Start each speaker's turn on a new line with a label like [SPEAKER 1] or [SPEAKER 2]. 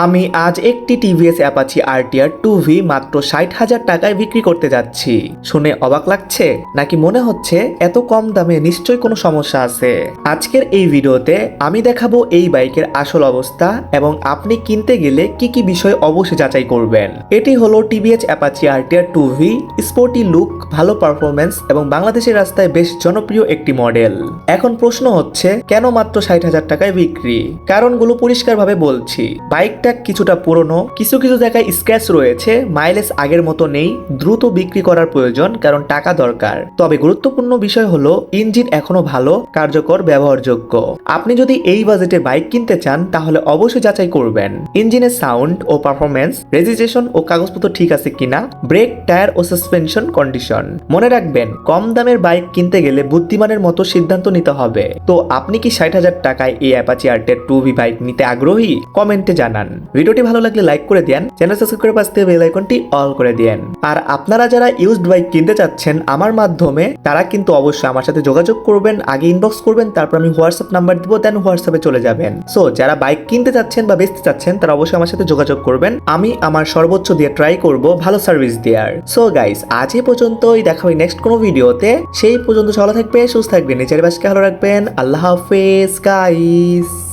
[SPEAKER 1] আমি আজ একটি টিভিএস অ্যাপাচি আরটিআর 2V মাত্র 60,000 টাকায় বিক্রি করতে যাচ্ছি। শুনে অবাক লাগছে নাকি মনে হচ্ছে এত কম দামে নিশ্চয়ই কোনো সমস্যা আছে? আজকের এই ভিডিওতে আমি দেখাবো এই বাইকের আসল অবস্থা এবং আপনি কিনতে গেলে কি কি বিষয় অবশ্যই যাচাই করবেন। এটি হলো TVS Apache RTR 2V, sporty look, ভালো পারফরমেন্স এবং বাংলাদেশের রাস্তায় বেশ জনপ্রিয় একটি মডেল। এখন প্রশ্ন হচ্ছে কেন মাত্র 60,000 টাকায় বিক্রি? কারণগুলো পরিষ্কারভাবে বলছি। বাইকটা কিছুটা পুরনো, কিছু কিছু জায়গায় স্ক্র্যাচ রয়েছে, মাইলেজ আগের মতো নেই, দ্রুত বিক্রি করার প্রয়োজন কারণ টাকা দরকার। তবে গুরুত্বপূর্ণ বিষয় হলো ইঞ্জিন এখনো ভালো, কার্যকর, ব্যবহারযোগ্য। আপনি যদি এই বাজেটে বাইক কিনতে চান তাহলে অবশ্যই যাচাই করবেন ইঞ্জিনের সাউন্ড ও পারফরমেন্স, রেজিস্ট্রেশন ও কাগজপত্র ঠিক আছে কিনা, ব্রেক, টায়ার ও সাসপেনশন কন্ডিশন। মনে রাখবেন, কম দামের বাইক কিনতে গেলে বুদ্ধিমানের মতো সিদ্ধান্ত নিতে হবে। তো আপনি কি 60,000 টাকায় এই অ্যাপাচি আরটিআর 2V বাইক নিতে আগ্রহী? কমেন্টে জানান। ভিডিওটি ভালো লাগলে লাইক করে দেন, চ্যানেল সাবস্ক্রাইব করে পাশে বেল আইকনটি অল করে দেন। আর আপনারা যারা ইউজড বাইক কিনতে চাচ্ছেন আমার মাধ্যমে, তারা কিন্তু অবশ্যই আমার সাথে যোগাযোগ করবেন। আগে ইনবক্স করবেন, তারপর আমি হোয়াটসঅ্যাপ নাম্বার দিব, দেন হোয়াটসঅ্যাপে চলে যাবেন। সো যারা বাইক কিনতে চাচ্ছেন বা বেচতে চাচ্ছেন তারা অবশ্যই আমার সাথে যোগাযোগ করবেন। আমি আমার সর্বোচ্চ দিয়ে ট্রাই করব ভালো সার্ভিস দেওয়ার। সো গাইস, আজ এই পর্যন্তই, দেখা হবে নেক্সট কোনো ভিডিওতে। সেই পর্যন্ত ভালো থাকবে, সুস্থ থাকবেন, নিজের বাসকে ভালো রাখবেন। আল্লাহ হাফেজ গাইস।